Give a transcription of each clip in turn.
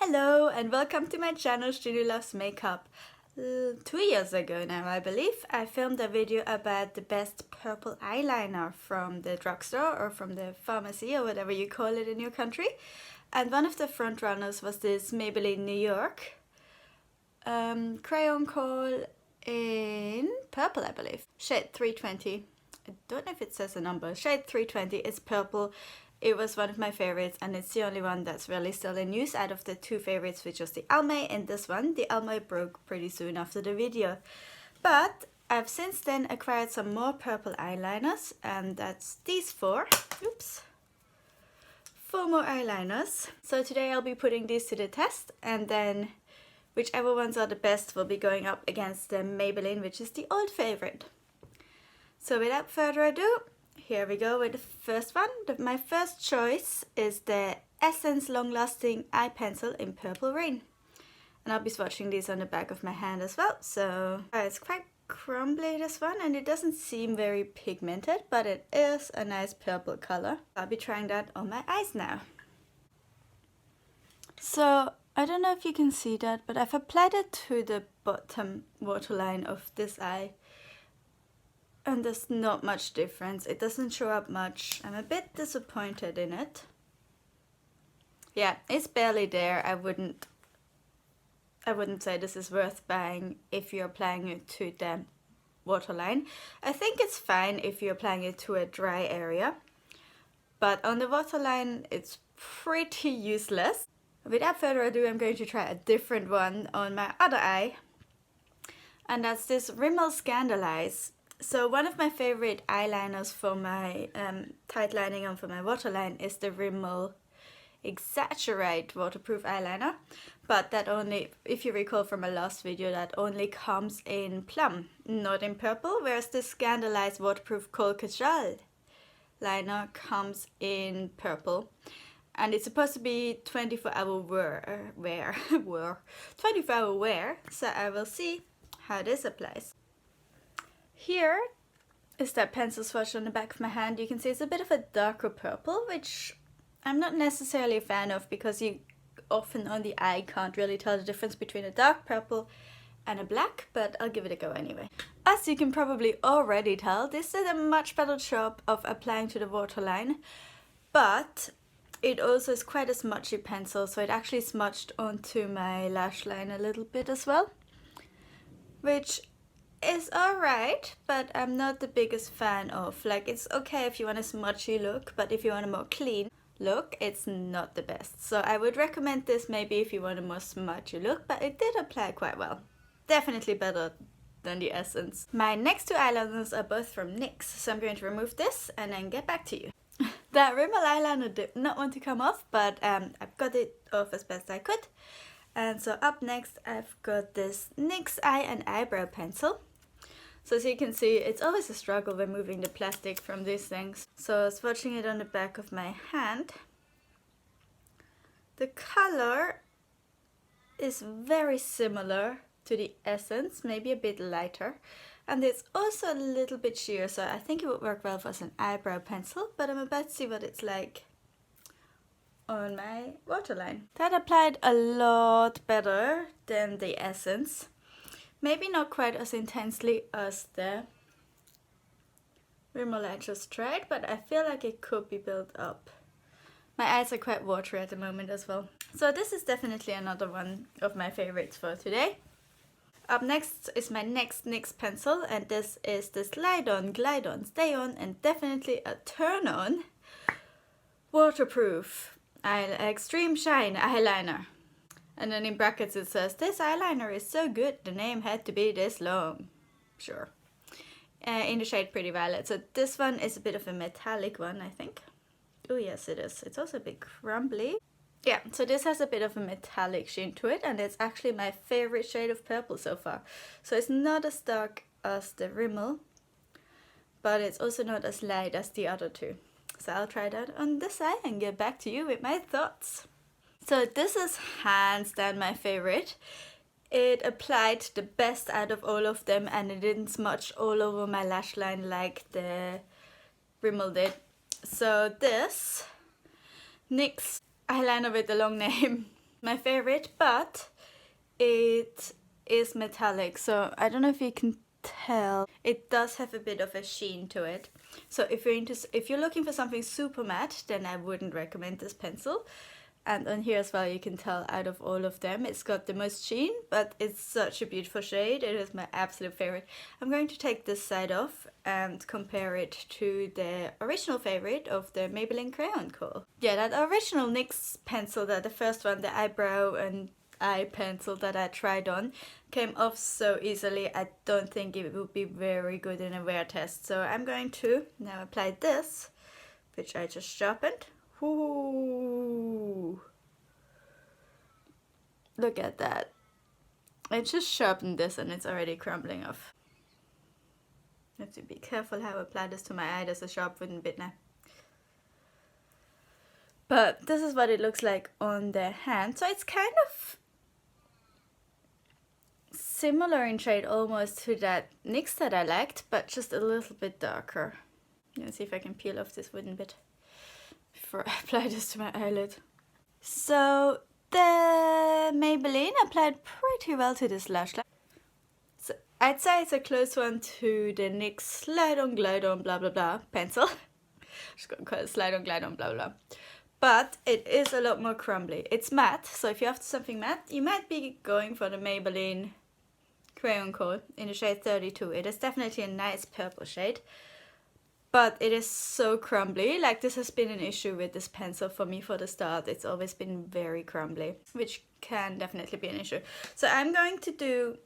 Hello and welcome to my channel Studio Loves Makeup. 2 years ago now, I believe, I filmed a video about the best purple eyeliner from the drugstore or from the pharmacy or whatever you call it in your country. And one of the front runners was this Maybelline New York crayon call in purple, I believe. Shade 320. I don't know if it says a number. Shade 320 is purple. It was one of my favorites and it's the only one that's really still in use out of the two favorites, which was the Almay and this one. The Almay broke pretty soon after the video. But I've since then acquired some more purple eyeliners, and that's these four. Oops. 4 more eyeliners. So today I'll be putting these to the test, and then whichever ones are the best will be going up against the Maybelline, which is the old favorite. So without further ado, here we go with the first one. My first choice is the Essence Long Lasting Eye Pencil in Purple Rain. And I'll be swatching these on the back of my hand as well. So it's quite crumbly, this one, and it doesn't seem very pigmented, but it is a nice purple color. I'll be trying that on my eyes now. So I don't know if you can see that, but I've applied it to the bottom waterline of this eye. And there's not much difference. It doesn't show up much. I'm a bit disappointed in it. Yeah, it's barely there. I wouldn't say this is worth buying if you're applying it to the waterline. I think it's fine if you're applying it to a dry area. But on the waterline, it's pretty useless. Without further ado, I'm going to try a different one on my other eye. And that's this Rimmel Scandalize. So one of my favorite eyeliners for my tight lining and for my waterline is the Rimmel Exaggerate waterproof eyeliner. But that only, if you recall from my last video, that only comes in plum, not in purple. Whereas the Scandalize waterproof Kohl Kajal liner comes in purple. And it's supposed to be 24-hour wear. 24-hour wear. So I will see how this applies. Here is that pencil swatch on the back of my hand. You can see it's a bit of a darker purple, which I'm not necessarily a fan of because you often on the eye can't really tell the difference between a dark purple and a black, but I'll give it a go anyway. As you can probably already tell, this did a much better job of applying to the waterline, but it also is quite a smudgy pencil, so it actually smudged onto my lash line a little bit as well, which is alright, but I'm not the biggest fan of. Like, it's okay if you want a smudgy look, but if you want a more clean look, it's not the best. So I would recommend this maybe if you want a more smudgy look, but it did apply quite well. Definitely better than the Essence. My next two eyeliners are both from NYX, so I'm going to remove this and then get back to you. That Rimmel eyeliner did not want to come off, but I've got it off as best I could. And so up next I've got this NYX Eye and Eyebrow Pencil. So as you can see, it's always a struggle removing the plastic from these things. So swatching it on the back of my hand. The color is very similar to the Essence, maybe a bit lighter. And it's also a little bit sheer, so I think it would work well as an eyebrow pencil, but I'm about to see what it's like on my waterline. That applied a lot better than the Essence. Maybe not quite as intensely as the Rimmel I just tried, but I feel like it could be built up. My eyes are quite watery at the moment as well. So this is definitely another one of my favorites for today. Up next is my next NYX pencil, and this is the Slide On, Glide On, Stay On, and definitely a Turn On waterproof Extreme Shine eyeliner. And then in brackets it says, this eyeliner is so good, the name had to be this long. Sure. In the shade Pretty Violet. So this one is a bit of a metallic one, I think. Oh yes, it is. It's also a bit crumbly. Yeah, so this has a bit of a metallic sheen to it, and it's actually my favorite shade of purple so far. So it's not as dark as the Rimmel, but it's also not as light as the other two. So I'll try that on this eye and get back to you with my thoughts. So this is hands down my favorite. It applied the best out of all of them, and it didn't smudge all over my lash line like the Rimmel did. So this NYX eyeliner with the long name my favorite, but it is metallic, so I don't know if you can tell. It does have a bit of a sheen to it. So if you're looking for something super matte, then I wouldn't recommend this pencil. And on here as well, you can tell out of all of them, it's got the most sheen, but it's such a beautiful shade. It is my absolute favorite. I'm going to take this side off and compare it to the original favorite of the Maybelline Crayon Kohl. Yeah, that original NYX pencil, the first one, the eyebrow and eye pencil that I tried on, came off so easily. I don't think it would be very good in a wear test. So I'm going to now apply this, which I just sharpened. Ooh. Look at that. I just sharpened this and it's already crumbling off. I have to be careful how I apply this to my eye. There's a sharp wooden bit now. But this is what it looks like on the hand. So it's kind of similar in shade almost to that NYX that I liked, but just a little bit darker. Let's see if I can peel off this wooden bit before I apply this to my eyelid. So the Maybelline applied pretty well to this lash line. So I'd say it's a close one to the NYX Slide On Glide On blah blah blah pencil. Just gonna call it Slide On Glide On blah blah. But it is a lot more crumbly. It's matte, so if you're after something matte, you might be going for the Maybelline Crayon Kohl in the shade 32. It is definitely a nice purple shade. But it is so crumbly. Like, this has been an issue with this pencil for me for the start. It's always been very crumbly, which can definitely be an issue. So I'm going to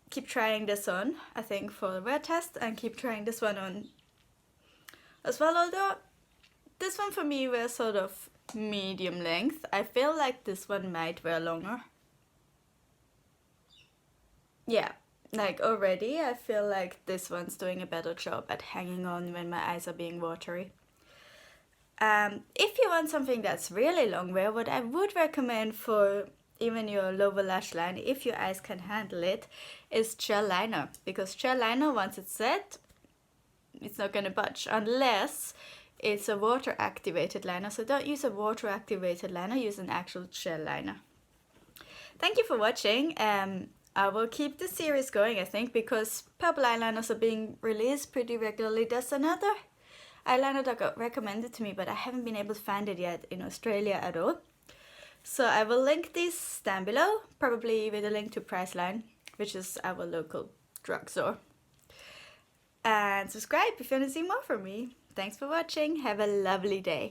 keep trying this on, I think, for the wear test, and keep trying this one on as well. Although this one for me was sort of medium length. I feel like this one might wear longer. Yeah. Like already, I feel like this one's doing a better job at hanging on when my eyes are being watery. If you want something that's really long wear, what I would recommend for even your lower lash line, if your eyes can handle it, is gel liner. Because gel liner, once it's set, it's not going to budge unless it's a water activated liner. So don't use a water activated liner, use an actual gel liner. Thank you for watching. I will keep the series going, I think, because purple eyeliners are being released pretty regularly. There's another eyeliner that got recommended to me, but I haven't been able to find it yet in Australia at all. So I will link these down below, probably with a link to Priceline, which is our local drugstore. And subscribe if you want to see more from me. Thanks for watching. Have a lovely day.